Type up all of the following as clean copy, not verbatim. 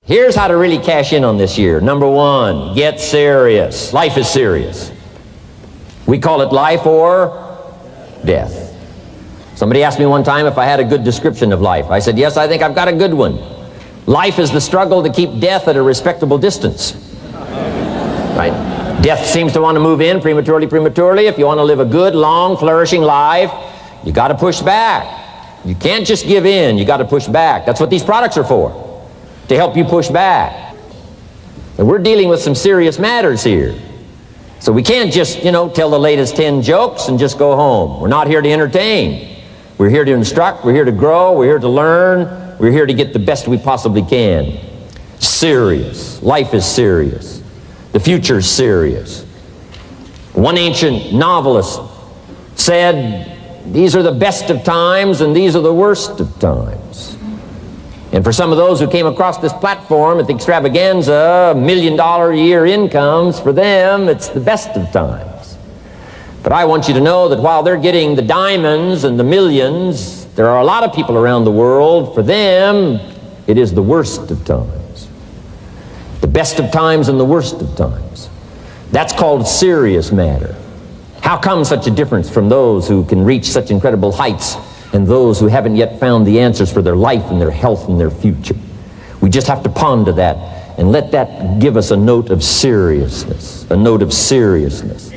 Here's how to really cash in on this year. Number one, get serious. Life is serious. We call it life or death. Somebody asked me one time if I had a good description of life. I said, yes, I think I've got a good one. Life is the struggle to keep death at a respectable distance. Right? Death seems to want to move in prematurely. If you want to live a good, long, flourishing life, you got to push back. You can't just give in. You got to push back. That's what these products are for, to help you push back. And we're dealing with some serious matters here. So we can't just, tell the latest 10 jokes and just go home. We're not here to entertain. We're here to instruct. We're here to grow. We're here to learn. We're here to get the best we possibly can. Serious. Life is serious. The future is serious. One ancient novelist said, these are the best of times and these are the worst of times. And for some of those who came across this platform at the extravaganza, $1 million a year incomes, for them, it's the best of times. But I want you to know that while they're getting the diamonds and the millions, there are a lot of people around the world, for them, it is the worst of times. The best of times and the worst of times. That's called serious matter. How come such a difference from those who can reach such incredible heights and those who haven't yet found the answers for their life and their health and their future? We just have to ponder that and let that give us a note of seriousness, a note of seriousness.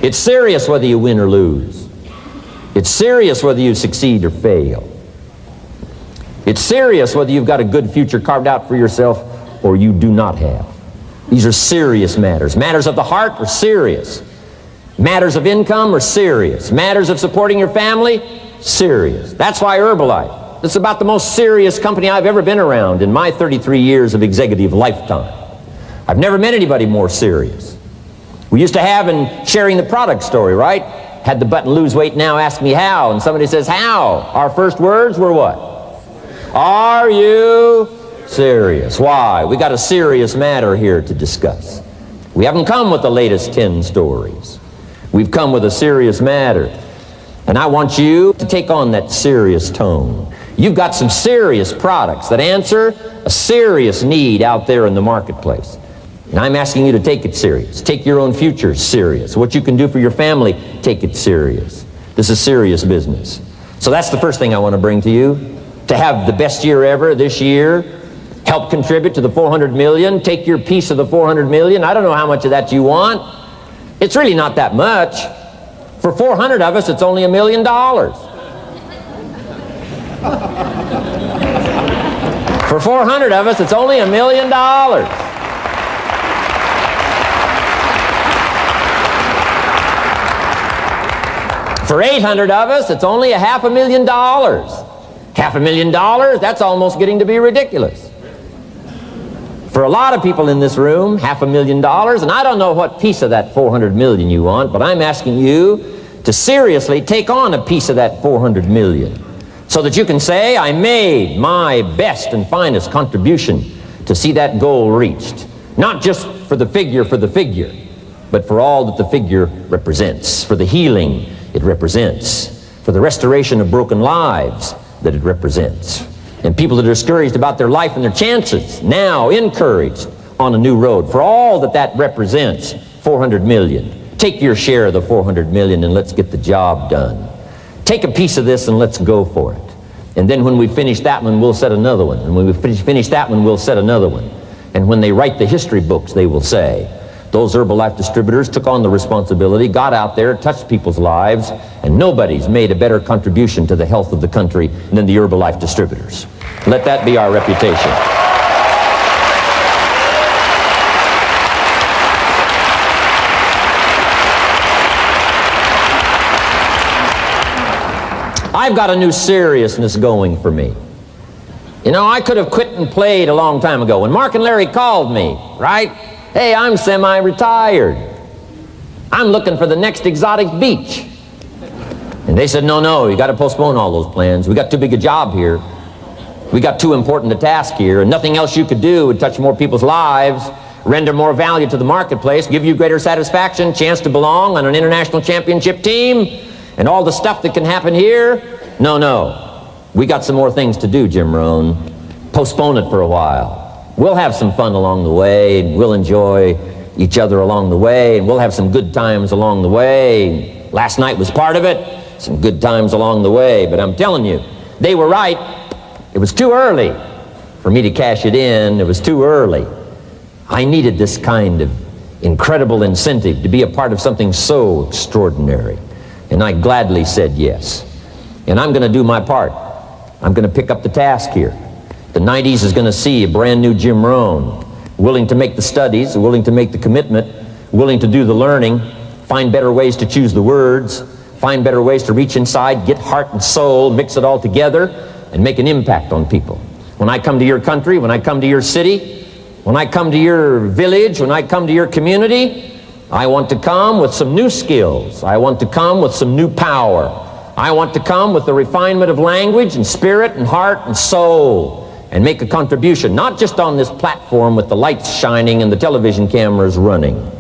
It's serious whether you win or lose. It's serious whether you succeed or fail. It's serious whether you've got a good future carved out for yourself or you do not have. These are serious matters. Matters of the heart are serious. Matters of income are serious. Matters of supporting your family, serious. That's why Herbalife, this is about the most serious company I've ever been around in my 33 years of executive lifetime. I've never met anybody more serious. We used to have in sharing the product story, right? Had the button lose weight now, ask me how. And somebody says, how? Our first words were what? Are you serious? Why? We got a serious matter here to discuss. We haven't come with the latest 10 stories. We've come with a serious matter. And I want you to take on that serious tone. You've got some serious products that answer a serious need out there in the marketplace. And I'm asking you to take it serious. Take your own future serious. What you can do for your family, take it serious. This is serious business. So that's the first thing I want to bring to you. To have the best year ever this year, help contribute to the 400 million, take your piece of the 400 million. I don't know how much of that you want. It's really not that much. For 400 of us, it's only $1 million. For 400 of us, it's only $1 million. For 800 of us, it's only $500,000. $500,000, that's almost getting to be ridiculous. For a lot of people in this room, $500,000, and I don't know what piece of that 400 million you want, but I'm asking you to seriously take on a piece of that 400 million so that you can say, I made my best and finest contribution to see that goal reached. Not just for the figure, but for all that the figure represents, for the healing it represents, for the restoration of broken lives that it represents. And people that are discouraged about their life and their chances, now encouraged on a new road. For all that that represents, 400 million. Take your share of the 400 million and let's get the job done. Take a piece of this and let's go for it. And then when we finish that one, we'll set another one. And when we finish that one, we'll set another one. And when they write the history books, they will say, those Herbalife distributors took on the responsibility, got out there, touched people's lives, and nobody's made a better contribution to the health of the country than the Herbalife distributors. Let that be our reputation. I've got a new seriousness going for me. You know, I could have quit and played a long time ago. When Mark and Larry called me, right? Hey, I'm semi-retired. I'm looking for the next exotic beach. And they said, no, you got to postpone all those plans. We got too big a job here. We got too important a task here, and nothing else you could do would touch more people's lives, render more value to the marketplace, give you greater satisfaction, chance to belong on an international championship team, and all the stuff that can happen here. No. We got some more things to do, Jim Rohn. Postpone it for a while. We'll have some fun along the way, and we'll enjoy each other along the way, and we'll have some good times along the way. Last night was part of it, some good times along the way, but I'm telling you, they were right. It was too early for me to cash it in. It was too early. I needed this kind of incredible incentive to be a part of something so extraordinary, and I gladly said yes. And I'm going to do my part. I'm going to pick up the task here. The 90s is going to see a brand new Jim Rohn, willing to make the studies, willing to make the commitment, willing to do the learning, find better ways to choose the words, find better ways to reach inside, get heart and soul, mix it all together, and make an impact on people. When I come to your country, when I come to your city, when I come to your village, when I come to your community, I want to come with some new skills. I want to come with some new power. I want to come with the refinement of language and spirit and heart and soul, and make a contribution, not just on this platform with the lights shining and the television cameras running.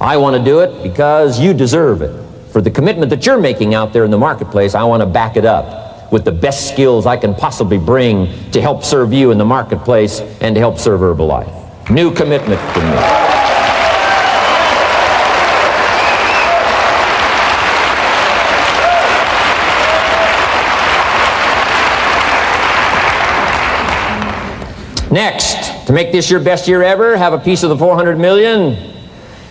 I want to do it because you deserve it. For the commitment that you're making out there in the marketplace, I want to back it up with the best skills I can possibly bring to help serve you in the marketplace and to help serve Herbalife. New commitment from me. Next, to make this your best year ever, have a piece of the 400 million.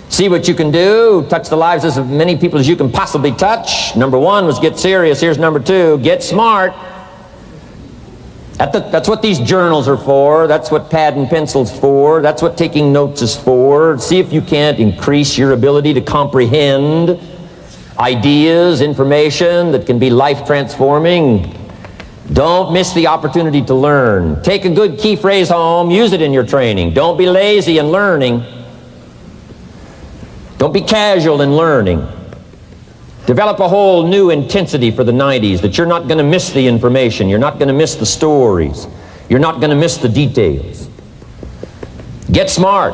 See what you can do. Touch the lives of as many people as you can possibly touch. Number one was get serious. Here's number two, get smart. That's what these journals are for. That's what pad and pencil's for. That's what taking notes is for. See if you can't increase your ability to comprehend ideas, information that can be life transforming. Don't miss the opportunity to learn. Take a good key phrase home, use it in your training. Don't be lazy in learning. Don't be casual in learning. Develop a whole new intensity for the 90s that you're not going to miss the information, you're not going to miss the stories, you're not going to miss the details. Get smart.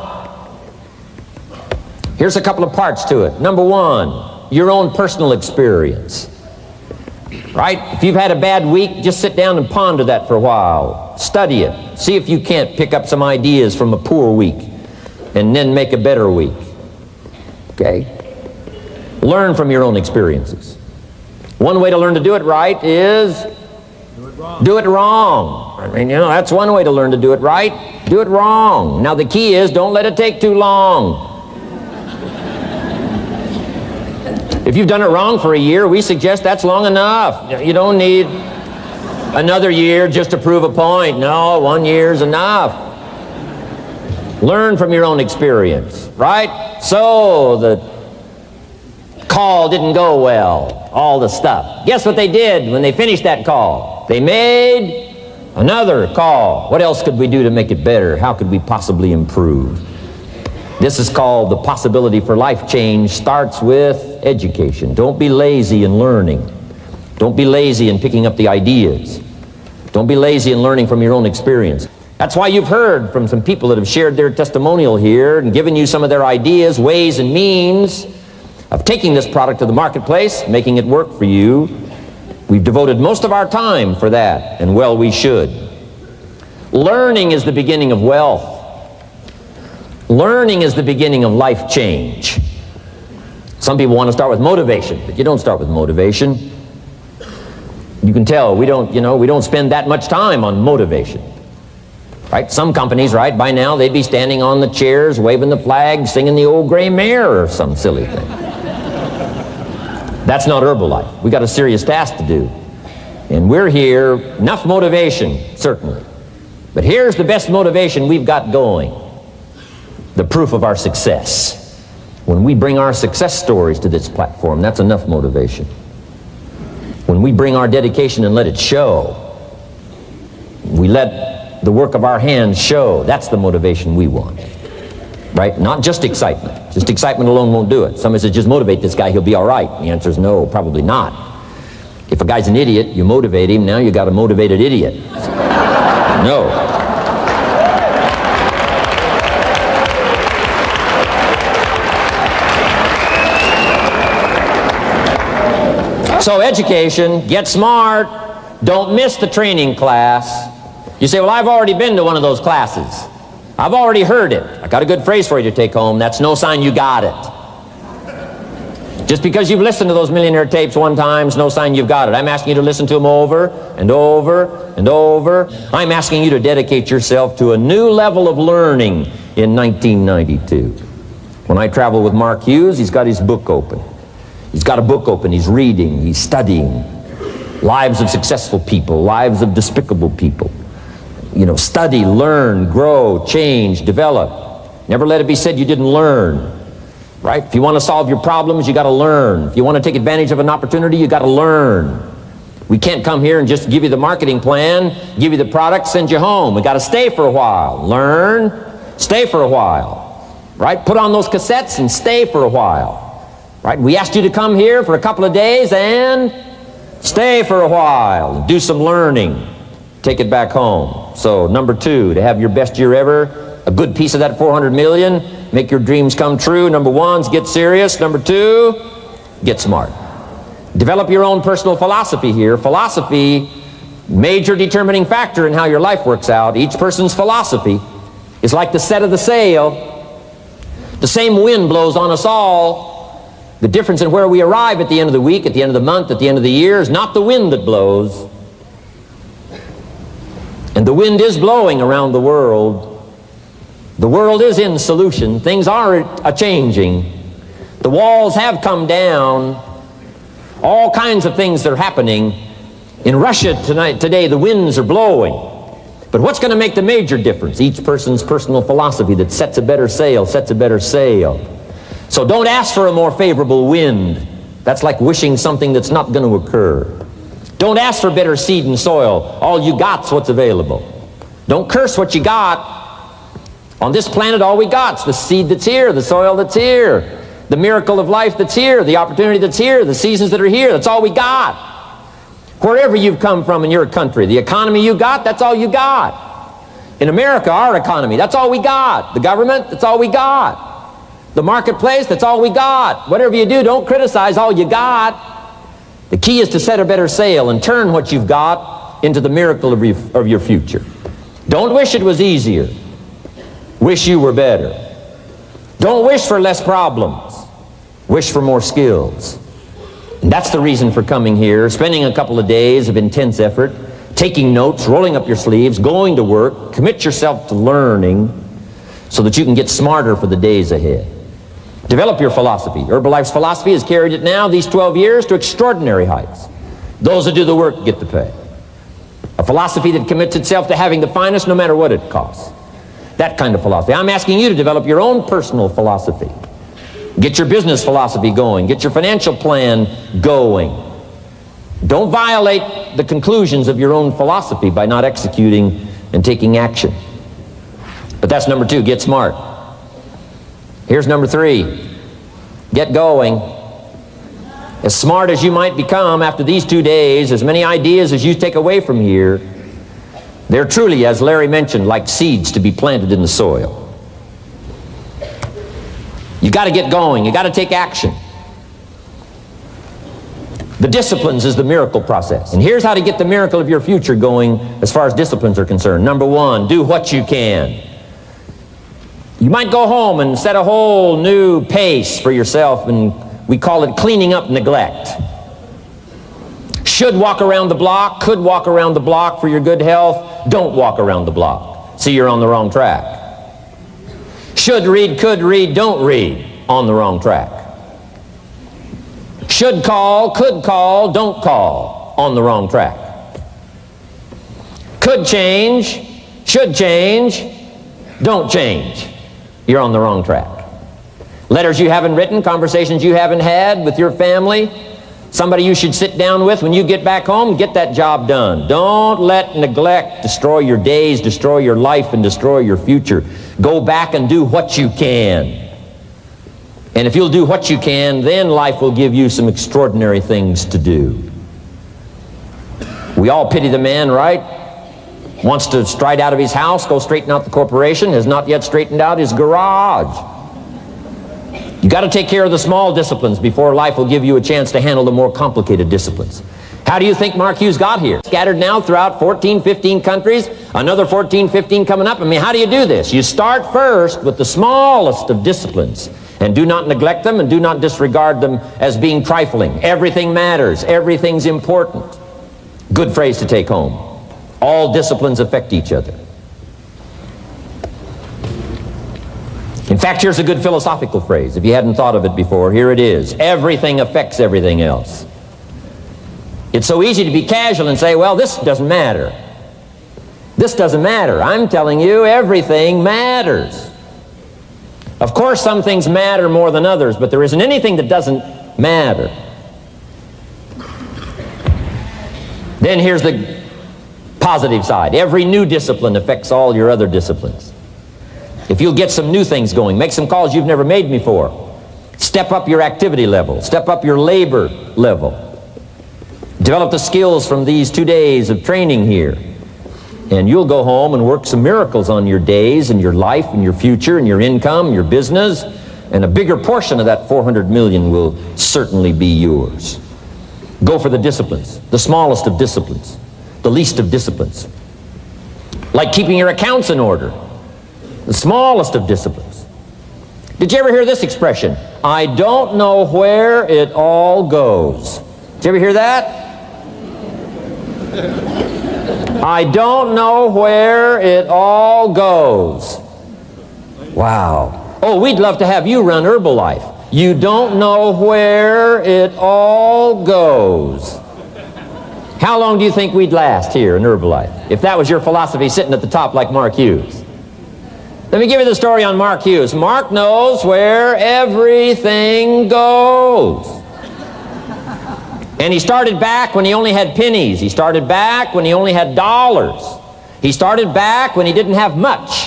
Here's a couple of parts to it. Number one, your own personal experience. Right? If you've had a bad week, just sit down and ponder that for a while. Study it. See if you can't pick up some ideas from a poor week and then make a better week. Okay? Learn from your own experiences. One way to learn to do it right is do it wrong. I mean, that's one way to learn to do it right. Do it wrong. Now the key is don't let it take too long. If you've done it wrong for a year, we suggest that's long enough. You don't need another year just to prove a point. No, 1 year's enough. Learn from your own experience, right? So the call didn't go well, all the stuff. Guess what they did when they finished that call? They made another call. What else could we do to make it better? How could we possibly improve? This is called the possibility for life change. Starts with education. Don't be lazy in learning. Don't be lazy in picking up the ideas. Don't be lazy in learning from your own experience. That's why you've heard from some people that have shared their testimonial here and given you some of their ideas, ways, and means of taking this product to the marketplace, making it work for you. We've devoted most of our time for that, and well, we should. Learning is the beginning of wealth. Learning is the beginning of life change. Some people want to start with motivation, but you don't start with motivation. You can tell we don't spend that much time on motivation. Right? Some companies, right, by now they'd be standing on the chairs, waving the flag, singing the old gray mare or some silly thing. That's not Herbalife. We got a serious task to do. And we're here, enough motivation, certainly. But here's the best motivation we've got going. The proof of our success. When we bring our success stories to this platform, that's enough motivation. When we bring our dedication and let it show, we let the work of our hands show, that's the motivation we want. Right? Not just excitement. Just excitement alone won't do it. Somebody says, just motivate this guy, he'll be all right. The answer is no, probably not. If a guy's an idiot, you motivate him, now you got a motivated idiot. No. So education, get smart, don't miss the training class. You say, well, I've already been to one of those classes. I've already heard it. I got a good phrase for you to take home. That's no sign you got it. Just because you've listened to those millionaire tapes one time is no sign you've got it. I'm asking you to listen to them over and over and over. I'm asking you to dedicate yourself to a new level of learning in 1992. When I travel with Mark Hughes, he's got his book open. He's got a book open. He's reading. He's studying. Lives of successful people. Lives of despicable people. You know, study, learn, grow, change, develop. Never let it be said you didn't learn. Right? If you want to solve your problems, you got to learn. If you want to take advantage of an opportunity, you got to learn. We can't come here and just give you the marketing plan, give you the product, send you home. We got to stay for a while. Learn, stay for a while. Right? Put on those cassettes and stay for a while. Right? We asked you to come here for a couple of days and stay for a while. Do some learning. Take it back home. So, number 2, to have your best year ever, a good piece of that 400 million, make your dreams come true. Number 1 is get serious. Number 2, get smart. Develop your own personal philosophy here. Philosophy, major determining factor in how your life works out. Each person's philosophy is like the set of the sail. The same wind blows on us all. The difference in where we arrive at the end of the week, at the end of the month, at the end of the year is not the wind that blows. And the wind is blowing around the world. The world is in solution. Things are a-changing. The walls have come down. All kinds of things are happening. In Russia today, the winds are blowing. But what's going to make the major difference? Each person's personal philosophy that sets a better sail, sets a better sail. So don't ask for a more favorable wind. That's like wishing something that's not going to occur. Don't ask for better seed and soil. All you got's what's available. Don't curse what you got. On this planet, all we got's the seed that's here, the soil that's here, the miracle of life that's here, the opportunity that's here, the seasons that are here. That's all we got. Wherever you've come from in your country, the economy you got, that's all you got. In America, our economy, that's all we got. The government, that's all we got. The marketplace, that's all we got. Whatever you do, don't criticize all you got. The key is to set a better sail and turn what you've got into the miracle of your future. Don't wish it was easier. Wish you were better. Don't wish for less problems. Wish for more skills. And that's the reason for coming here, spending a couple of days of intense effort, taking notes, rolling up your sleeves, going to work, commit yourself to learning so that you can get smarter for the days ahead. Develop your philosophy. Herbalife's philosophy has carried it now, these 12 years, to extraordinary heights. Those that do the work get the pay. A philosophy that commits itself to having the finest no matter what it costs. That kind of philosophy. I'm asking you to develop your own personal philosophy. Get your business philosophy going. Get your financial plan going. Don't violate the conclusions of your own philosophy by not executing and taking action. But that's number 2, get smart. Here's number 3, get going. As smart as you might become after these 2 days, as many ideas as you take away from here, they're truly, as Larry mentioned, like seeds to be planted in the soil. You got to get going. You got to take action. The disciplines is the miracle process. And here's how to get the miracle of your future going as far as disciplines are concerned. Number 1, do what you can. You might go home and set a whole new pace for yourself, and we call it cleaning up neglect. Should walk around the block, could walk around the block for your good health. Don't walk around the block. See, you're on the wrong track. Should read, could read, don't read. On the wrong track. Should call, could call, don't call. On the wrong track. Could change, should change, don't change. You're on the wrong track. Letters you haven't written, conversations you haven't had with your family, somebody you should sit down with when you get back home, get that job done. Don't let neglect destroy your days, destroy your life, and destroy your future. Go back and do what you can. And if you'll do what you can, then life will give you some extraordinary things to do. We all pity the man, right? Wants to stride out of his house, go straighten out the corporation, has not yet straightened out his garage. You got to take care of the small disciplines before life will give you a chance to handle the more complicated disciplines. How do you think Mark Hughes got here? Scattered now throughout 14, 15 countries, another 14, 15 coming up. I mean, how do you do this? You start first with the smallest of disciplines, and do not neglect them and do not disregard them as being trifling. Everything matters. Everything's important. Good phrase to take home. All disciplines affect each other. In fact, here's a good philosophical phrase. If you hadn't thought of it before, here it is. Everything affects everything else. It's so easy to be casual and say, well, this doesn't matter. This doesn't matter. I'm telling you, everything matters. Of course, some things matter more than others, but there isn't anything that doesn't matter. Then here's the positive side. Every new discipline affects all your other disciplines. If you'll get some new things going, make some calls you've never made before, step up your activity level, step up your labor level, develop the skills from these 2 days of training here, and you'll go home and work some miracles on your days and your life and your future and your income, your business, and a bigger portion of that 400 million will certainly be yours. Go for the disciplines, the smallest of disciplines, the least of disciplines. Like keeping your accounts in order, the smallest of disciplines. Did you ever hear this expression? I don't know where it all goes. Did you ever hear that? I don't know where it all goes. Wow. Oh, we'd love to have you run Herbalife. You don't know where it all goes. How long do you think we'd last here in Herbalife if that was your philosophy sitting at the top like Mark Hughes? Let me give you the story on Mark Hughes. Mark knows where everything goes. And he started back when he only had pennies. He started back when he only had dollars. He started back when he didn't have much.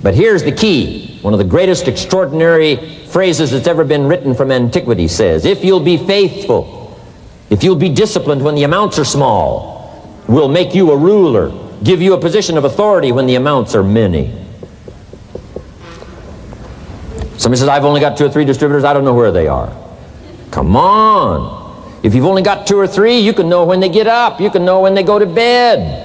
But here's the key. One of the greatest extraordinary phrases that's ever been written from antiquity says, if you'll be faithful, if you'll be disciplined when the amounts are small, we'll make you a ruler, give you a position of authority when the amounts are many. Somebody says, I've only got 2 or 3 distributors, I don't know where they are. Come on. If you've only got 2 or 3, you can know when they get up. You can know when they go to bed.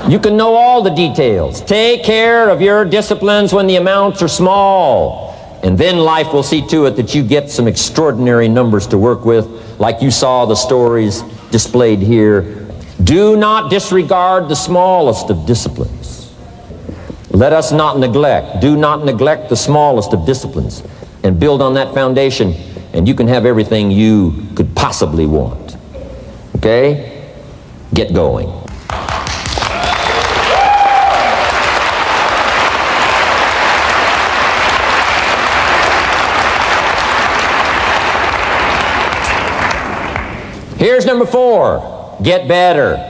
You can know all the details. Take care of your disciplines when the amounts are small. And then life will see to it that you get some extraordinary numbers to work with, like you saw the stories displayed here. Do not disregard the smallest of disciplines. Let us not neglect. Do not neglect the smallest of disciplines. And build on that foundation, and you can have everything you could possibly want. Okay? Get going. Here's number 4. Get better.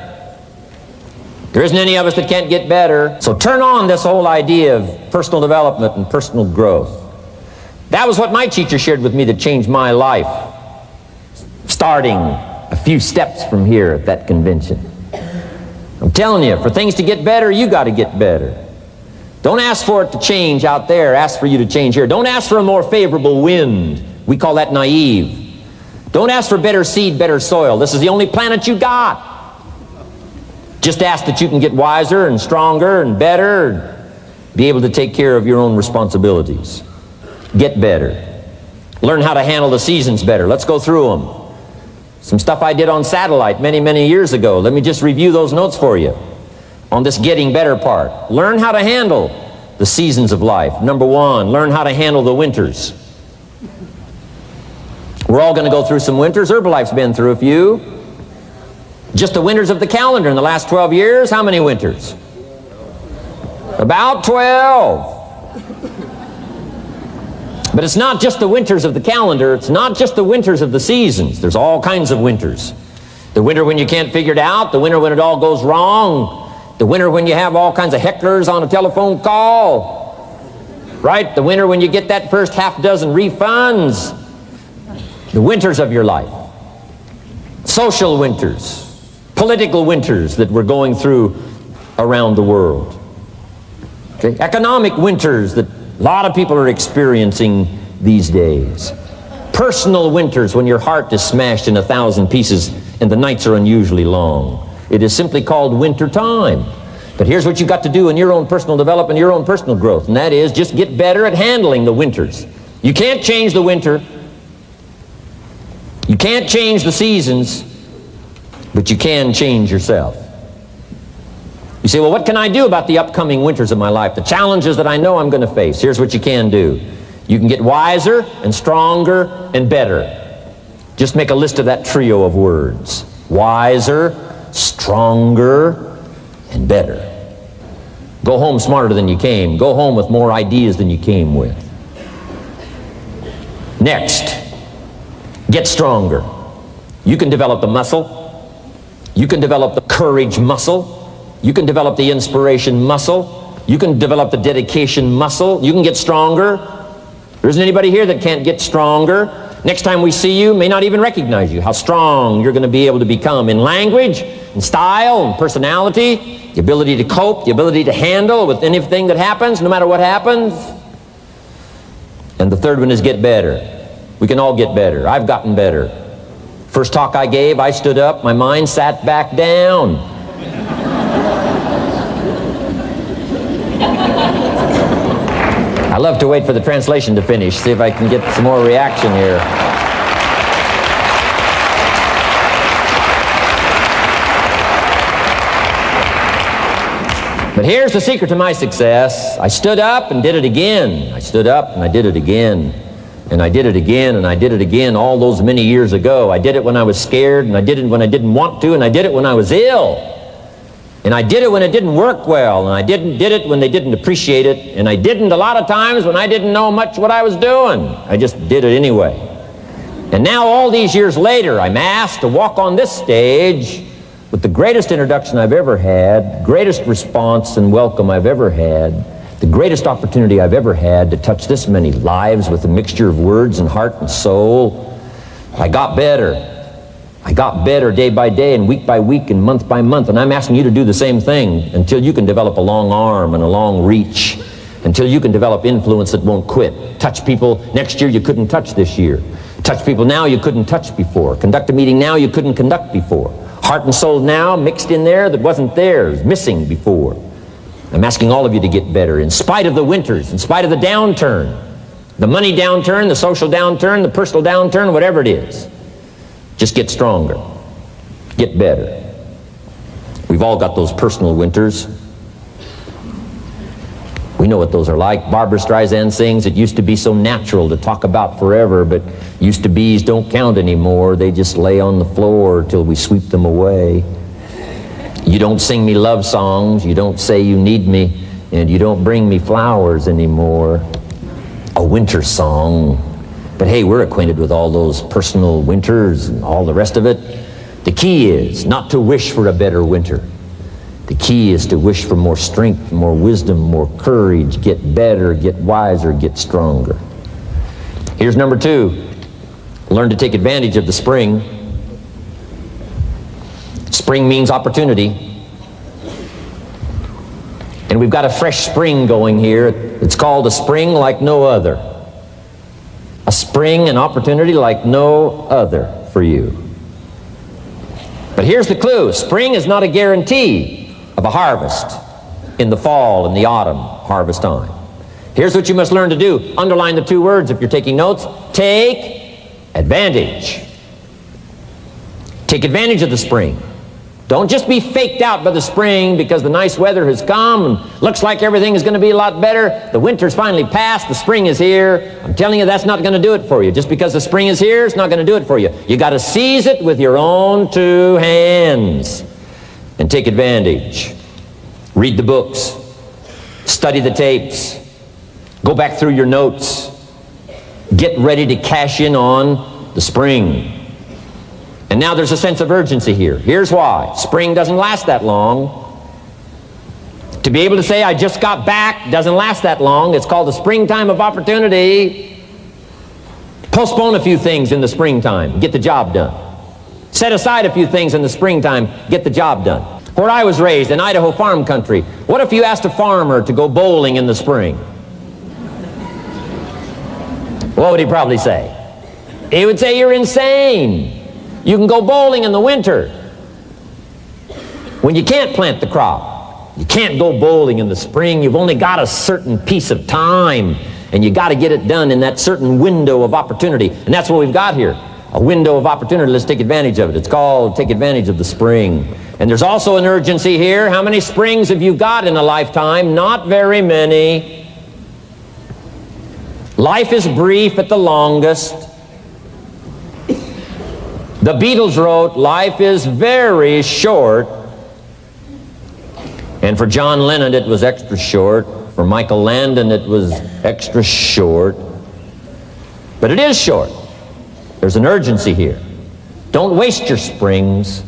There isn't any of us that can't get better. So turn on this whole idea of personal development and personal growth. That was what my teacher shared with me that changed my life, starting a few steps from here at that convention. I'm telling you, for things to get better, you got to get better. Don't ask for it to change out there. Ask for you to change here. Don't ask for a more favorable wind. We call that naive. Don't ask for better seed, better soil. This is the only planet you got. Just ask that you can get wiser and stronger and better and be able to take care of your own responsibilities. Get better. Learn how to handle the seasons better. Let's go through them. Some stuff I did on satellite many, many years ago. Let me just review those notes for you on this getting better part. Learn how to handle the seasons of life. Number 1, learn how to handle the winters. We're all going to go through some winters. Herbalife's been through a few. Just the winters of the calendar in the last 12 years, how many winters? About 12. But it's not just the winters of the calendar. It's not just the winters of the seasons. There's all kinds of winters. The winter when you can't figure it out. The winter when it all goes wrong. The winter when you have all kinds of hecklers on a telephone call. Right? The winter when you get that first half dozen refunds. The winters of your life. Social winters. Political winters that we're going through around the world. Okay? Economic winters that a lot of people are experiencing these days. Personal winters when your heart is smashed in 1,000 pieces and the nights are unusually long. It is simply called winter time. But here's what you've got to do in your own personal development, your own personal growth, and that is just get better at handling the winters. You can't change the winter. You can't change the seasons, but you can change yourself. You say, well, what can I do about the upcoming winters of my life, the challenges that I know I'm going to face? Here's what you can do. You can get wiser and stronger and better. Just make a list of that trio of words. Wiser, stronger, and better. Go home smarter than you came. Go home with more ideas than you came with. Next, get stronger. You can develop the muscle. You can develop the courage muscle. You can develop the inspiration muscle. You can develop the dedication muscle. You can get stronger. There isn't anybody here that can't get stronger. Next time we see you, may not even recognize you, how strong you're going to be able to become in language, in style, in personality, the ability to cope, the ability to handle with anything that happens, no matter what happens. And the third one is get better. We can all get better. I've gotten better. First talk I gave, I stood up, my mind sat back down. I love to wait for the translation to finish, see if I can get some more reaction here. But here's the secret to my success. I stood up and did it again. I stood up and I did it again. And I did it again and I did it again all those many years ago. I did it when I was scared, and I did it when I didn't want to, and I did it when I was ill. And I did it when it didn't work well, and I did it when they didn't appreciate it, and I didn't a lot of times when I didn't know much what I was doing. I just did it anyway. And now all these years later, I'm asked to walk on this stage with the greatest introduction I've ever had, greatest response and welcome I've ever had, the greatest opportunity I've ever had to touch this many lives with a mixture of words and heart and soul. I got better. I got better day by day and week by week and month by month, and I'm asking you to do the same thing until you can develop a long arm and a long reach, until you can develop influence that won't quit. Touch people next year you couldn't touch this year. Touch people now you couldn't touch before. Conduct a meeting now you couldn't conduct before. Heart and soul now mixed in there that wasn't there, it was missing before. I'm asking all of you to get better in spite of the winters, in spite of the downturn, the money downturn, the social downturn, the personal downturn, whatever it is. Just get stronger. Get better. We've all got those personal winters. We know what those are like. Barbara Streisand sings, it used to be so natural to talk about forever, but used to be's don't count anymore. They just lay on the floor till we sweep them away. You don't sing me love songs, you don't say you need me, and you don't bring me flowers anymore. A winter song. But hey, we're acquainted with all those personal winters and all the rest of it. The key is not to wish for a better winter. The key is to wish for more strength, more wisdom, more courage, get better, get wiser, get stronger. Here's number 2. Learn to take advantage of the spring. Spring means opportunity. And we've got a fresh spring going here. It's called a spring like no other. A spring, an opportunity like no other for you. But here's the clue. Spring is not a guarantee of a harvest in the fall and the autumn harvest time. Here's what you must learn to do. Underline the 2 words if you're taking notes. Take advantage. Take advantage of the spring. Don't just be faked out by the spring because the nice weather has come and looks like everything is going to be a lot better. The winter's finally passed, the spring is here. I'm telling you, that's not going to do it for you. Just because the spring is here, it's not going to do it for you. You got to seize it with your own 2 hands and take advantage. Read the books. Study the tapes. Go back through your notes. Get ready to cash in on the spring. And now there's a sense of urgency here. Here's why. Spring doesn't last that long. To be able to say, I just got back, doesn't last that long. It's called the springtime of opportunity. Postpone a few things in the springtime. Get the job done. Set aside a few things in the springtime. Get the job done. Where I was raised, in Idaho farm country, what if you asked a farmer to go bowling in the spring? What would he probably say? He would say you're insane. You can go bowling in the winter when you can't plant the crop. You can't go bowling in the spring. You've only got a certain piece of time, and you got to get it done in that certain window of opportunity. And that's what we've got here, a window of opportunity. Let's take advantage of it. It's called take advantage of the spring. And there's also an urgency here. How many springs have you got in a lifetime? Not very many. Life is brief at the longest. The Beatles wrote, life is very short. And for John Lennon, it was extra short. For Michael Landon, it was extra short. But it is short. There's an urgency here. Don't waste your springs.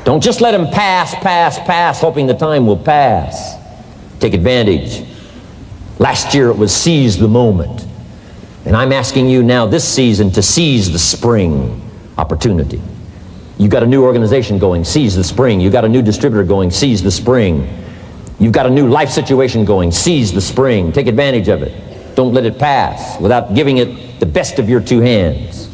Don't just let them pass, hoping the time will pass. Take advantage. Last year it was seize the moment. And I'm asking you now this season to seize the spring opportunity. You've got a new organization going, seize the spring. You've got a new distributor going, seize the spring. You've got a new life situation going, seize the spring. Take advantage of it. Don't let it pass without giving it the best of your two hands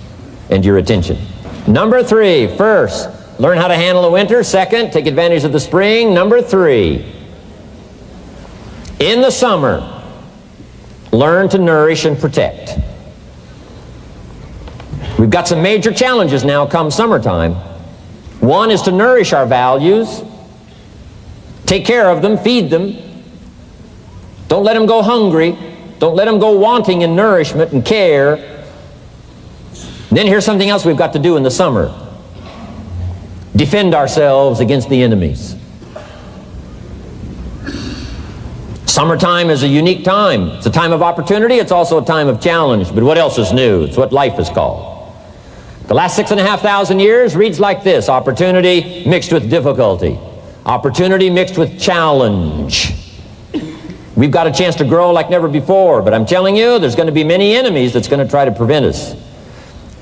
and your attention. Number 3, first, learn how to handle the winter. Second, take advantage of the spring. Number 3, in the summer, learn to nourish and protect. We've got some major challenges now come summertime. One is to nourish our values. Take care of them, feed them. Don't let them go hungry. Don't let them go wanting in nourishment and care. And then here's something else we've got to do in the summer. Defend ourselves against the enemies. Summertime is a unique time. It's a time of opportunity. It's also a time of challenge. But what else is new? It's what life is called. The last 6,500 years reads like this: opportunity mixed with difficulty. Opportunity mixed with challenge. We've got a chance to grow like never before, but I'm telling you, there's going to be many enemies that's going to try to prevent us.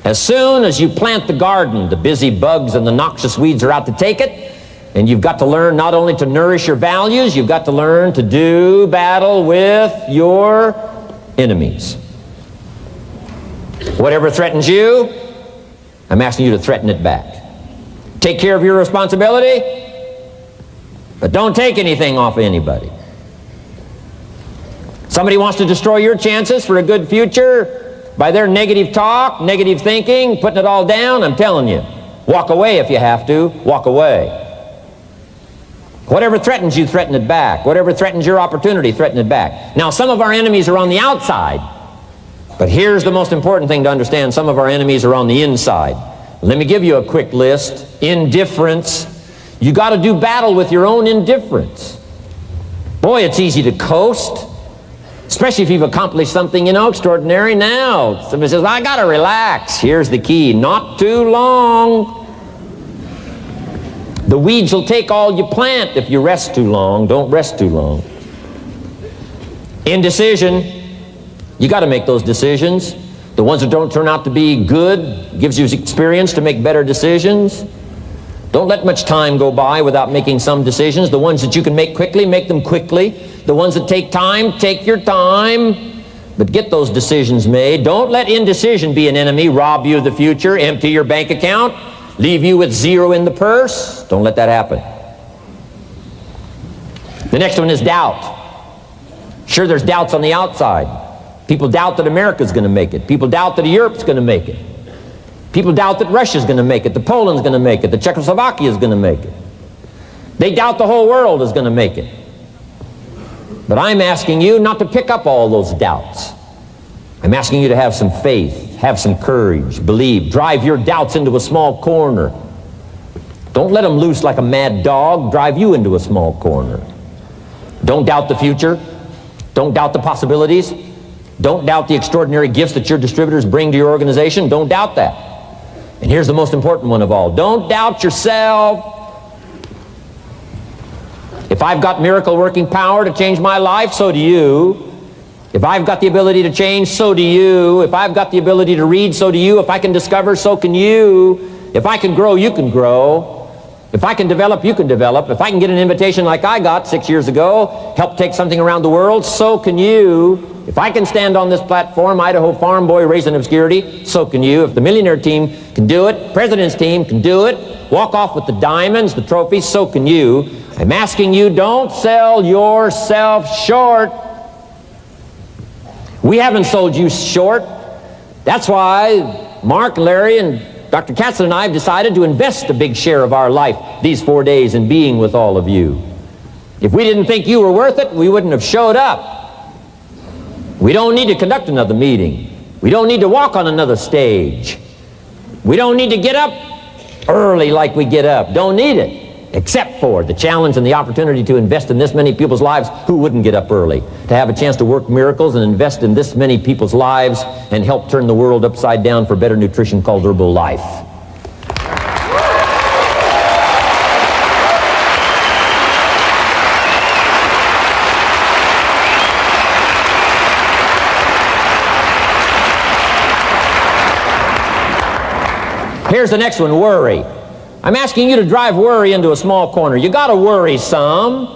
As soon as you plant the garden, the busy bugs and the noxious weeds are out to take it, and you've got to learn not only to nourish your values, you've got to learn to do battle with your enemies. Whatever threatens you, I'm asking you to threaten it back. Take care of your responsibility, but don't take anything off of anybody. Somebody wants to destroy your chances for a good future by their negative talk, negative thinking, putting it all down. I'm telling you, walk away if you have to. Walk away. Whatever threatens you, threaten it back. Whatever threatens your opportunity, threaten it back. Now, some of our enemies are on the outside, but here's the most important thing to understand. Some of our enemies are on the inside. Let me give you a quick list. Indifference. You got to do battle with your own indifference. Boy, it's easy to coast, especially if you've accomplished something, extraordinary. Now, somebody says, I got to relax. Here's the key: not too long. The weeds will take all you plant if you rest too long. Don't rest too long. Indecision. You got to make those decisions. The ones that don't turn out to be good gives you experience to make better decisions. Don't let much time go by without making some decisions. The ones that you can make quickly, make them quickly. The ones that take time, take your time. But get those decisions made. Don't let indecision be an enemy, rob you of the future, empty your bank account, leave you with zero in the purse. Don't let that happen. The next one is doubt. Sure, there's doubts on the outside. People doubt that America's going to make it. People doubt that Europe's going to make it. People doubt that Russia's going to make it, that Poland's going to make it, that Czechoslovakia's going to make it. They doubt the whole world is going to make it. But I'm asking you not to pick up all those doubts. I'm asking you to have some faith, have some courage, believe, drive your doubts into a small corner. Don't let them loose like a mad dog, drive you into a small corner. Don't doubt the future. Don't doubt the possibilities. Don't doubt the extraordinary gifts that your distributors bring to your organization. Don't doubt that. And here's the most important one of all. Don't doubt yourself. If I've got miracle working power to change my life, so do you. If I've got the ability to change, so do you. If I've got the ability to read, so do you. If I can discover, so can you. If I can grow, you can grow. If I can develop, you can develop. If I can get an invitation like I got 6 years ago, help take something around the world, so can you. If I can stand on this platform, Idaho farm boy raised in obscurity, so can you. If the millionaire team can do it, president's team can do it, walk off with the diamonds, the trophies, so can you. I'm asking you, don't sell yourself short. We haven't sold you short. That's why Mark, Larry, and Dr. Katzen and I have decided to invest a big share of our life these 4 days in being with all of you. If we didn't think you were worth it, we wouldn't have showed up. We don't need to conduct another meeting. We don't need to walk on another stage. We don't need to get up early like we get up. Don't need it, except for the challenge and the opportunity to invest in this many people's lives who wouldn't get up early, to have a chance to work miracles and invest in this many people's lives and help turn the world upside down for better nutrition called Herbalife. Here's the next one, worry. I'm asking you to drive worry into a small corner. You got to worry some.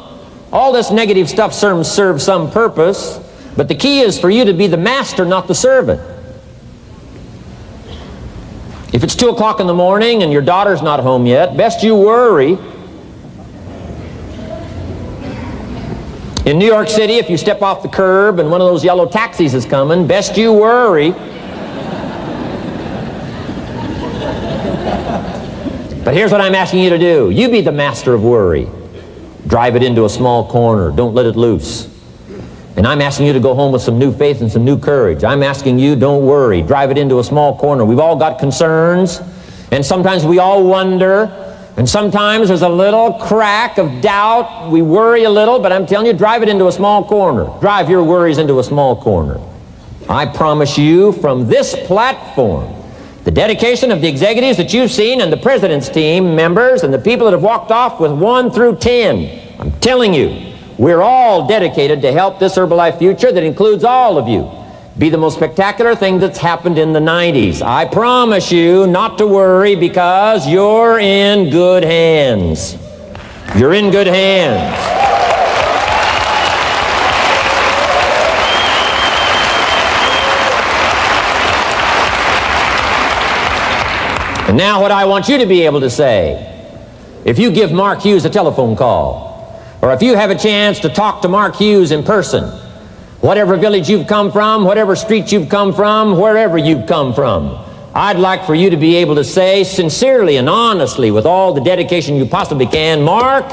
All this negative stuff serves some purpose, but the key is for you to be the master, not the servant. If it's 2 o'clock in the morning and your daughter's not home yet, best you worry. In New York City, if you step off the curb and one of those yellow taxis is coming, best you worry. But here's what I'm asking you to do. You be the master of worry. Drive it into a small corner. Don't let it loose. And I'm asking you to go home with some new faith and some new courage. I'm asking you, don't worry. Drive it into a small corner. We've all got concerns, and sometimes we all wonder, and sometimes there's a little crack of doubt. We worry a little, but I'm telling you, drive it into a small corner. Drive your worries into a small corner. I promise you, from this platform, the dedication of the executives that you've seen and the president's team members and the people that have walked off with 1 through 10, I'm telling you, we're all dedicated to help this Herbalife future that includes all of you be the most spectacular thing that's happened in the 90s. I promise you not to worry, because you're in good hands. You're in good hands. And now what I want you to be able to say, if you give Mark Hughes a telephone call, or if you have a chance to talk to Mark Hughes in person, whatever village you've come from, whatever street you've come from, wherever you've come from, I'd like for you to be able to say sincerely and honestly, with all the dedication you possibly can, Mark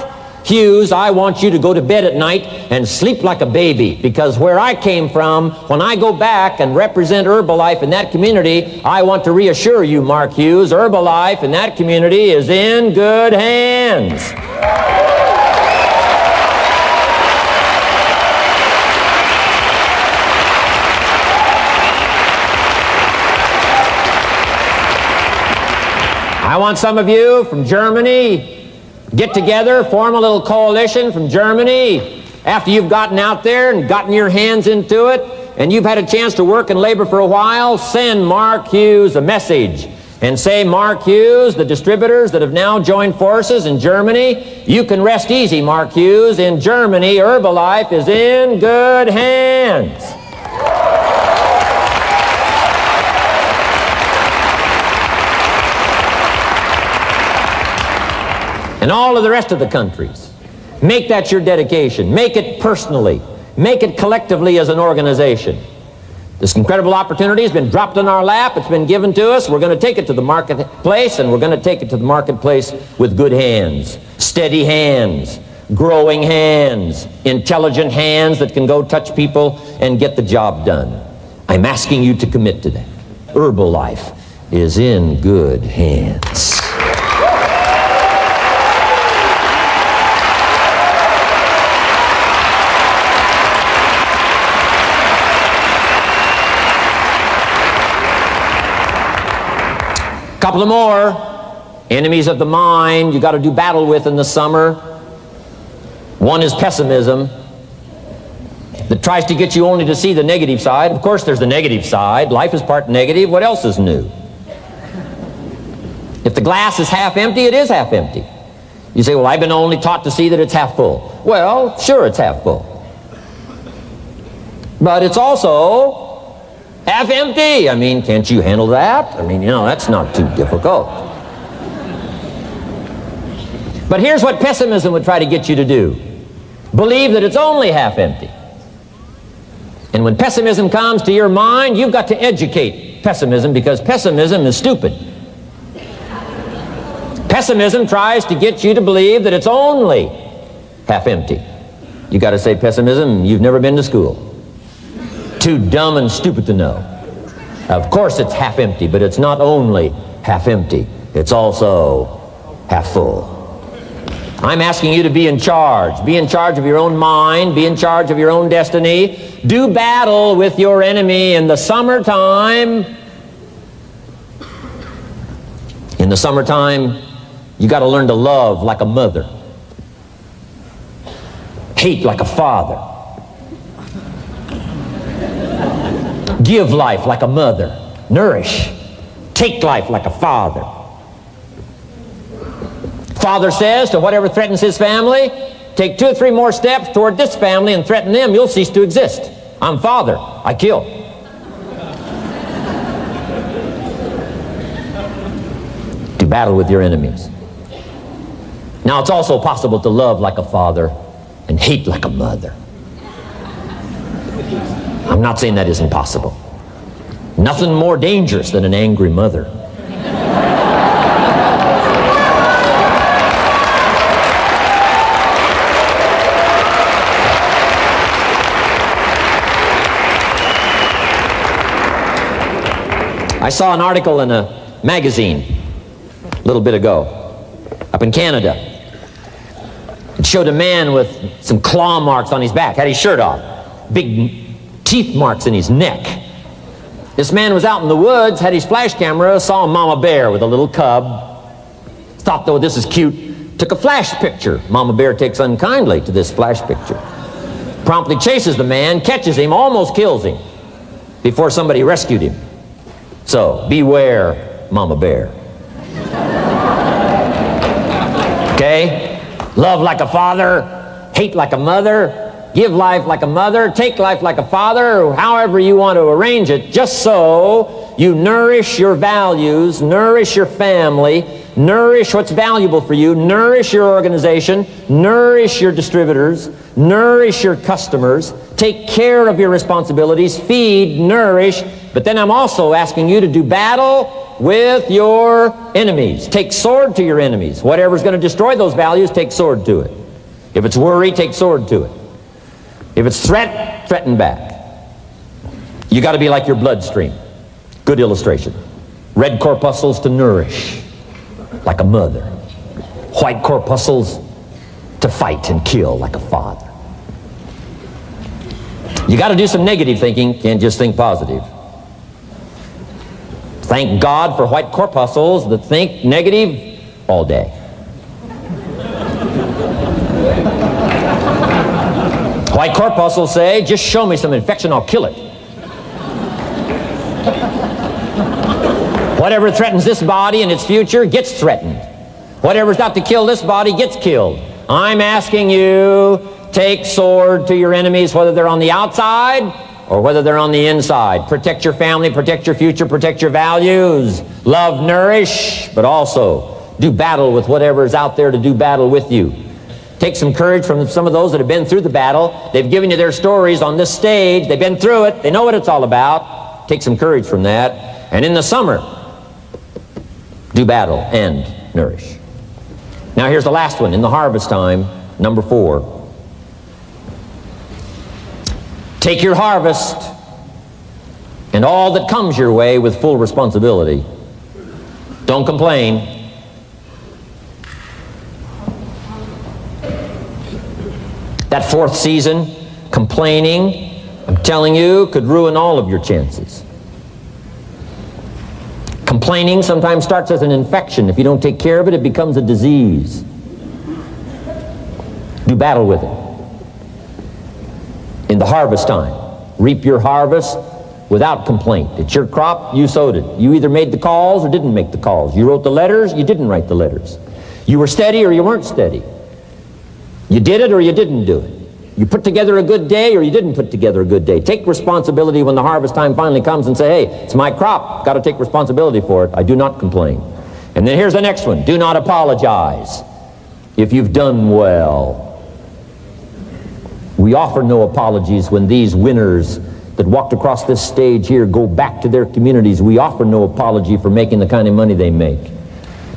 Hughes, I want you to go to bed at night and sleep like a baby, because where I came from, when I go back and represent Herbalife in that community, I want to reassure you, Mark Hughes, Herbalife in that community is in good hands. I want some of you from Germany, get together, form a little coalition from Germany. After you've gotten out there and gotten your hands into it, and you've had a chance to work and labor for a while, send Mark Hughes a message and say, Mark Hughes, the distributors that have now joined forces in Germany, you can rest easy, Mark Hughes. In Germany, Herbalife is in good hands. And all of the rest of the countries, make that your dedication. Make it personally. Make it collectively as an organization. This incredible opportunity has been dropped in our lap. It's been given to us. We're going to take it to the marketplace, and we're going to take it to the marketplace with good hands, steady hands, growing hands, intelligent hands that can go touch people and get the job done. I'm asking you to commit to that. Herbalife is in good hands. Couple of more enemies of the mind you got to do battle with in the summer. One is pessimism, that tries to get you only to see the negative side. Of course there's the negative side. Life is part negative. What else is new? If the glass is half empty, it is half empty. You say, well, I've been only taught to see that it's half full. Well, sure, it's half full. But it's also half empty. I mean, can't you handle that? I mean, you know, that's not too difficult. But here's what pessimism would try to get you to do. Believe that it's only half empty. And when pessimism comes to your mind, you've got to educate pessimism, because pessimism is stupid. Pessimism tries to get you to believe that it's only half empty. You got to say, pessimism, you've never been to school. Too dumb and stupid to know. Of course it's half empty, but it's not only half empty. It's also half full. I'm asking you to be in charge. Be in charge of your own mind. Be in charge of your own destiny. Do battle with your enemy in the summertime. In the summertime, you got to learn to love like a mother. Hate like a father. Give life like a mother. Nourish. Take life like a father. Father says to whatever threatens his family, take 2 or 3 more steps toward this family and threaten them, you'll cease to exist. I'm father. I kill. Do battle with your enemies. Now, it's also possible to love like a father and hate like a mother. I'm not saying that isn't possible. Nothing more dangerous than an angry mother. I saw an article in a magazine a little bit ago up in Canada. It showed a man with some claw marks on his back, had his shirt off, big teeth marks in his neck. This man was out in the woods, had his flash camera, saw a mama bear with a little cub, thought, though, this is cute, took a flash picture. Mama bear takes unkindly to this flash picture, promptly chases the man, catches him, almost kills him before somebody rescued him. So, beware, mama bear. Okay? Love like a father, hate like a mother, give life like a mother, take life like a father, however you want to arrange it, just so you nourish your values, nourish your family, nourish what's valuable for you, nourish your organization, nourish your distributors, nourish your customers, take care of your responsibilities, feed, nourish. But then I'm also asking you to do battle with your enemies. Take sword to your enemies. Whatever's going to destroy those values, take sword to it. If it's worry, take sword to it. If it's threat, threaten back. You got to be like your bloodstream. Good illustration. Red corpuscles to nourish, like a mother. White corpuscles to fight and kill, like a father. You got to do some negative thinking, can't just think positive. Thank God for white corpuscles that think negative all day. White corpuscles say, just show me some infection, I'll kill it. Whatever threatens this body and its future gets threatened. Whatever's out to kill this body gets killed. I'm asking you, take sword to your enemies, whether they're on the outside or whether they're on the inside. Protect your family, protect your future, protect your values. Love, nourish, but also do battle with whatever's out there to do battle with you. Take some courage from some of those that have been through the battle. They've given you their stories on this stage. They've been through it. They know what it's all about. Take some courage from that. And in the summer, do battle and nourish. Now here's the last one. In the harvest time, number 4. Take your harvest and all that comes your way with full responsibility. Don't complain. That 4th season, complaining, I'm telling you, could ruin all of your chances. Complaining sometimes starts as an infection. If you don't take care of it, it becomes a disease. Do battle with it. In the harvest time, reap your harvest without complaint. It's your crop, you sowed it. You either made the calls or didn't make the calls. You wrote the letters, you didn't write the letters. You were steady or you weren't steady. You did it or you didn't do it. You put together a good day or you didn't put together a good day. Take responsibility when the harvest time finally comes and say, hey, it's my crop. Got to take responsibility for it. I do not complain. And then here's the next one. Do not apologize if you've done well. We offer no apologies when these winners that walked across this stage here go back to their communities. We offer no apology for making the kind of money they make.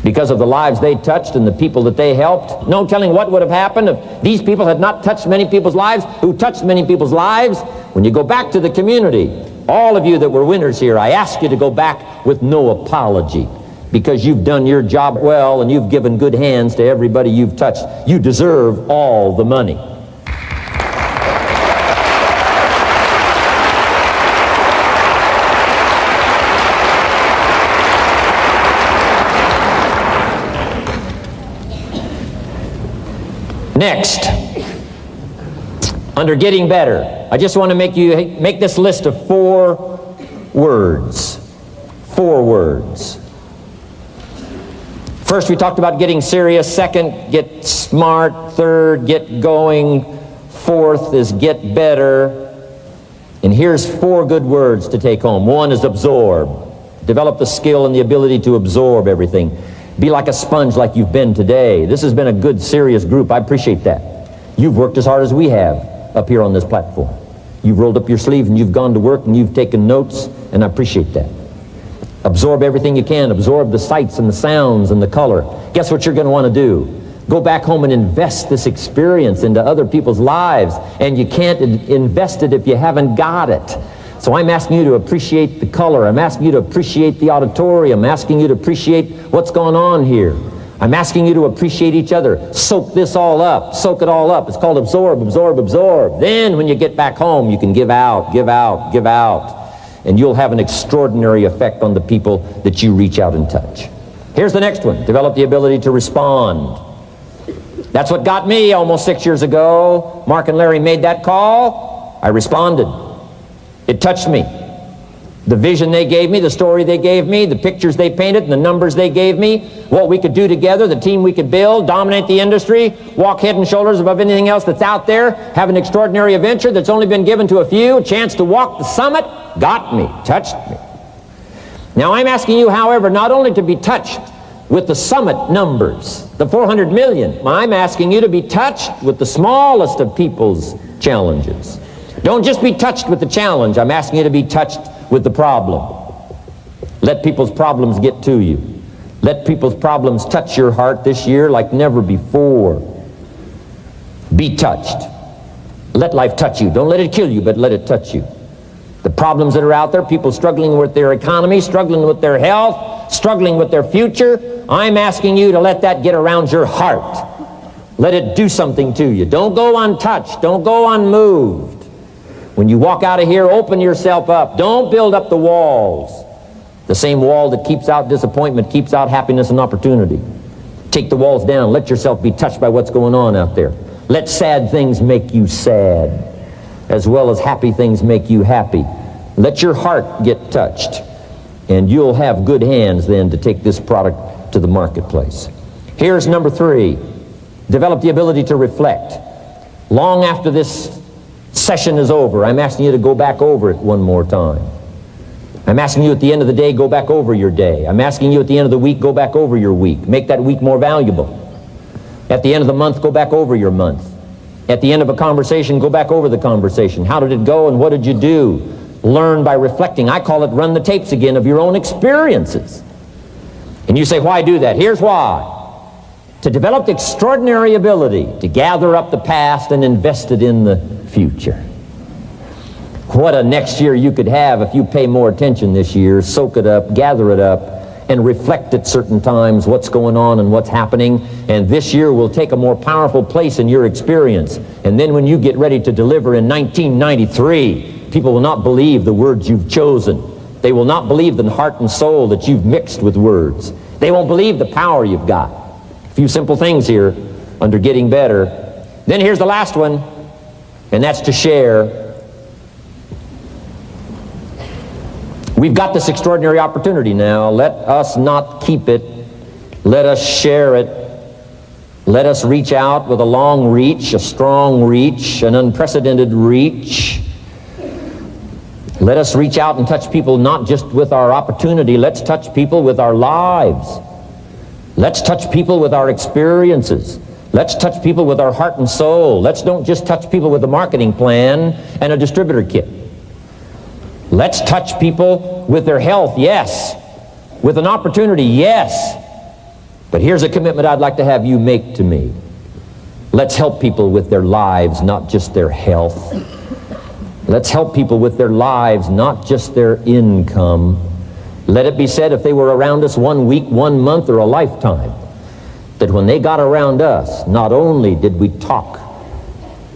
Because of the lives they touched and the people that they helped. No telling what would have happened if these people had not touched many people's lives, who touched many people's lives. When you go back to the community, all of you that were winners here, I ask you to go back with no apology. Because you've done your job well and you've given good hands to everybody you've touched. You deserve all the money. Next, under getting better, I just want to make this list of 4 words. 4 words. First, we talked about getting serious. Second, get smart. Third, get going. Fourth is get better. And here's 4 good words to take home. 1 is absorb. Develop the skill and the ability to absorb everything. Be like a sponge like you've been today. This has been a good, serious group. I appreciate that. You've worked as hard as we have up here on this platform. You've rolled up your sleeves and you've gone to work and you've taken notes, and I appreciate that. Absorb everything you can. Absorb the sights and the sounds and the color. Guess what you're going to want to do? Go back home and invest this experience into other people's lives, and you can't invest it if you haven't got it. So I'm asking you to appreciate the color. I'm asking you to appreciate the auditorium. I'm asking you to appreciate what's going on here. I'm asking you to appreciate each other. Soak this all up. Soak it all up. It's called absorb, absorb, absorb. Then when you get back home, you can give out, give out, give out. And you'll have an extraordinary effect on the people that you reach out and touch. Here's the next one. Develop the ability to respond. That's what got me almost 6 years ago. Mark and Larry made that call. I responded. It touched me. The vision they gave me, the story they gave me, the pictures they painted, and the numbers they gave me, what we could do together, the team we could build, dominate the industry, walk head and shoulders above anything else that's out there, have an extraordinary adventure that's only been given to a few, a chance to walk the summit, got me, touched me. Now I'm asking you, however, not only to be touched with the summit numbers, the 400 million, I'm asking you to be touched with the smallest of people's challenges. Don't just be touched with the challenge. I'm asking you to be touched with the problem. Let people's problems get to you. Let people's problems touch your heart this year like never before. Be touched. Let life touch you. Don't let it kill you, but let it touch you. The problems that are out there, people struggling with their economy, struggling with their health, struggling with their future, I'm asking you to let that get around your heart. Let it do something to you. Don't go untouched. Don't go unmoved. When you walk out of here, open yourself up. Don't build up the walls. The same wall that keeps out disappointment keeps out happiness and opportunity. Take the walls down. Let yourself be touched by what's going on out there. Let sad things make you sad, as well as happy things make you happy. Let your heart get touched, and you'll have good hands then to take this product to the marketplace. Here's number 3. Develop the ability to reflect. Long after this session is over, I'm asking you to go back over it one more time. I'm asking you at the end of the day, go back over your day. I'm asking you at the end of the week, go back over your week. Make that week more valuable. At the end of the month, go back over your month. At the end of a conversation, go back over the conversation. How did it go and what did you do? Learn by reflecting. I call it run the tapes again of your own experiences. And you say, why do that? Here's why. To develop the extraordinary ability to gather up the past and invest it in the future. What a next year you could have if you pay more attention this year, soak it up, gather it up, and reflect at certain times what's going on and what's happening. And this year will take a more powerful place in your experience. And then when you get ready to deliver in 1993, people will not believe the words you've chosen. They will not believe the heart and soul that you've mixed with words. They won't believe the power you've got. A few simple things here under getting better. Then here's the last one, and that's to share. We've got this extraordinary opportunity now. Let us not keep it. Let us share it. Let us reach out with a long reach, a strong reach, an unprecedented reach. Let us reach out and touch people not just with our opportunity. Let's touch people with our lives. Let's touch people with our experiences. Let's touch people with our heart and soul. Let's don't just touch people with a marketing plan and a distributor kit. Let's touch people with their health, yes. With an opportunity, yes. But here's a commitment I'd like to have you make to me. Let's help people with their lives, not just their health. Let's help people with their lives, not just their income. Let it be said, if they were around us 1 week, 1 month, or a lifetime, that when they got around us, not only did we talk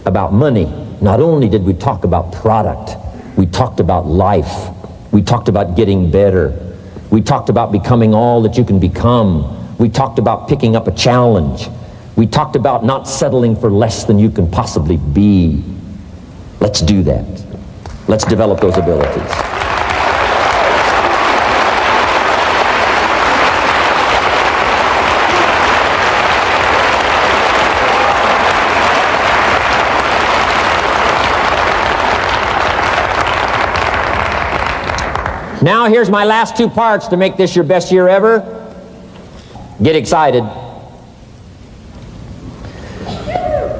about money, not only did we talk about product, we talked about life. We talked about getting better. We talked about becoming all that you can become. We talked about picking up a challenge. We talked about not settling for less than you can possibly be. Let's do that. Let's develop those abilities. Now here's my last 2 parts to make this your best year ever. Get excited.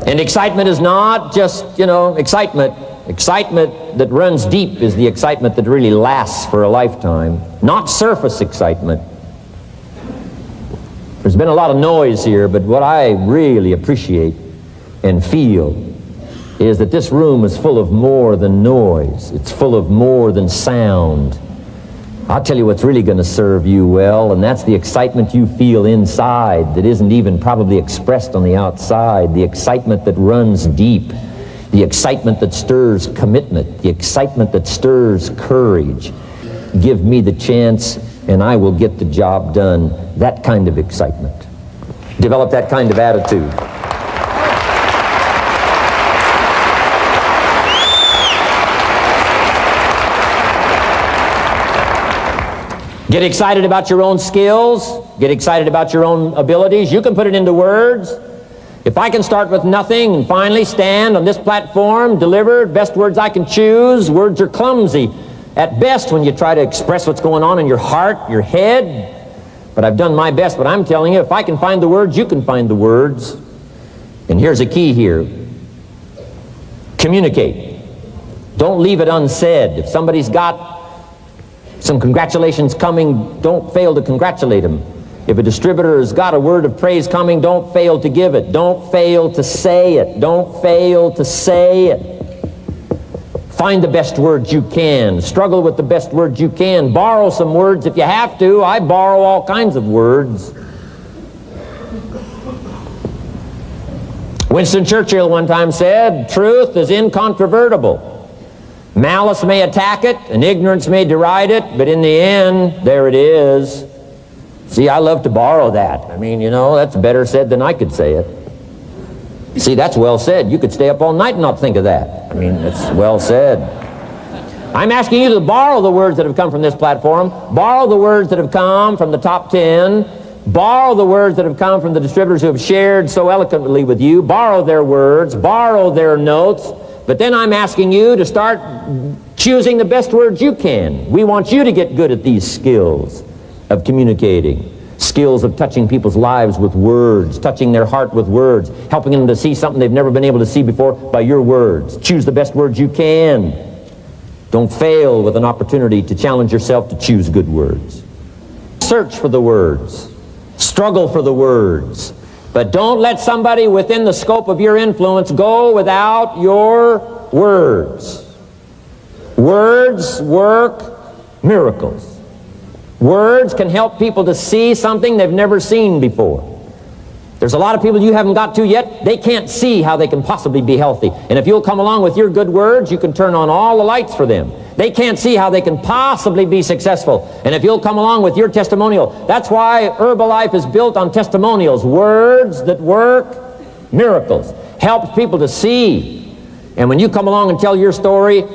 And excitement is not just, excitement. Excitement that runs deep is the excitement that really lasts for a lifetime. Not surface excitement. There's been a lot of noise here, but what I really appreciate and feel is that this room is full of more than noise. It's full of more than sound. I'll tell you what's really going to serve you well, and that's the excitement you feel inside that isn't even probably expressed on the outside, the excitement that runs deep, the excitement that stirs commitment, the excitement that stirs courage. Give me the chance and I will get the job done. That kind of excitement. Develop that kind of attitude. Get excited about your own skills. Get excited about your own abilities. You can put it into words. If I can start with nothing and finally stand on this platform, deliver best words I can choose, words are clumsy at best when you try to express what's going on in your heart, your head. But I've done my best. But I'm telling you, if I can find the words, you can find the words. And here's a key here. Communicate. Don't leave it unsaid. If somebody's got some congratulations coming, don't fail to congratulate them. If a distributor has got a word of praise coming, don't fail to give it. Don't fail to say it. Don't fail to say it. Find the best words you can. Struggle with the best words you can. Borrow some words if you have to. I borrow all kinds of words. Winston Churchill one time said, "Truth is incontrovertible. Malice may attack it, and ignorance may deride it, but in the end, there it is." See, I love to borrow that. I mean, that's better said than I could say it. See, that's well said. You could stay up all night and not think of that. I mean, it's well said. I'm asking you to borrow the words that have come from this platform, borrow the words that have come from the top 10, borrow the words that have come from the distributors who have shared so eloquently with you, borrow their words, borrow their notes. But then I'm asking you to start choosing the best words you can. We want you to get good at these skills of communicating, skills of touching people's lives with words, touching their heart with words, helping them to see something they've never been able to see before by your words. Choose the best words you can. Don't fail with an opportunity to challenge yourself to choose good words. Search for the words. Struggle for the words. But don't let somebody within the scope of your influence go without your words. Words work miracles. Words can help people to see something they've never seen before. There's a lot of people you haven't got to yet. They can't see how they can possibly be healthy. And if you'll come along with your good words, you can turn on all the lights for them. They can't see how they can possibly be successful. And if you'll come along with your testimonial, that's why Herbalife is built on testimonials. Words that work miracles. Helps people to see. And when you come along and tell your story,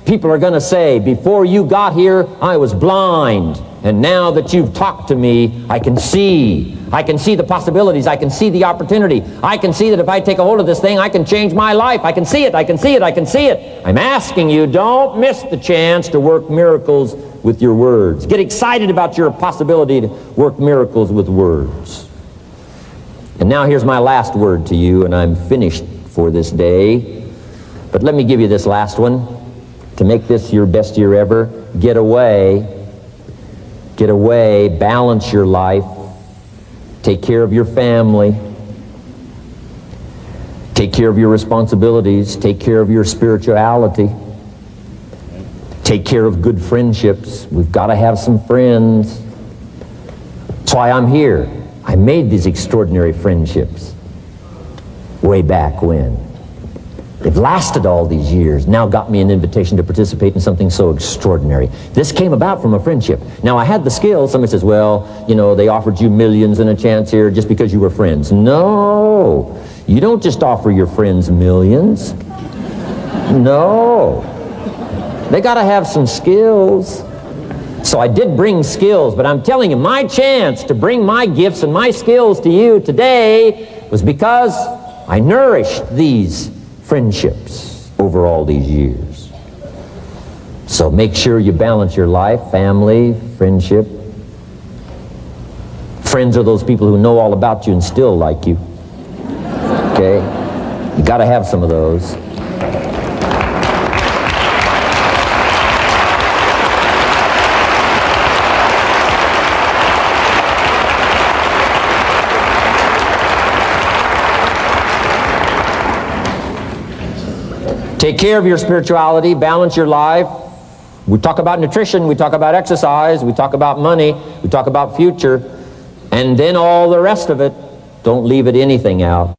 people are going to say, before you got here, I was blind. And now that you've talked to me, I can see. I can see the possibilities. I can see the opportunity. I can see that if I take a hold of this thing, I can change my life. I can see it. I can see it. I can see it. I'm asking you, don't miss the chance to work miracles with your words. Get excited about your possibility to work miracles with words. And now here's my last word to you, and I'm finished for this day. But let me give you this last one. To make this your best year ever, get away. Get away, balance your life, take care of your family, take care of your responsibilities, take care of your spirituality, take care of good friendships. We've got to have some friends. That's why I'm here. I made these extraordinary friendships way back when. They've lasted all these years, now got me an invitation to participate in something so extraordinary. This came about from a friendship. Now, I had the skills. Somebody says, well, you know, they offered you millions and a chance here just because you were friends. No, you don't just offer your friends millions. No, they got to have some skills. So I did bring skills, but I'm telling you, my chance to bring my gifts and my skills to you today was because I nourished these friendships over all these years. So make sure you balance your life, family, friendship. Friends are those people who know all about you and still like you. Okay? You got to have some of those. Take care of your spirituality, balance your life. We talk about nutrition, we talk about exercise, we talk about money, we talk about future, and then all the rest of it. Don't leave anything out.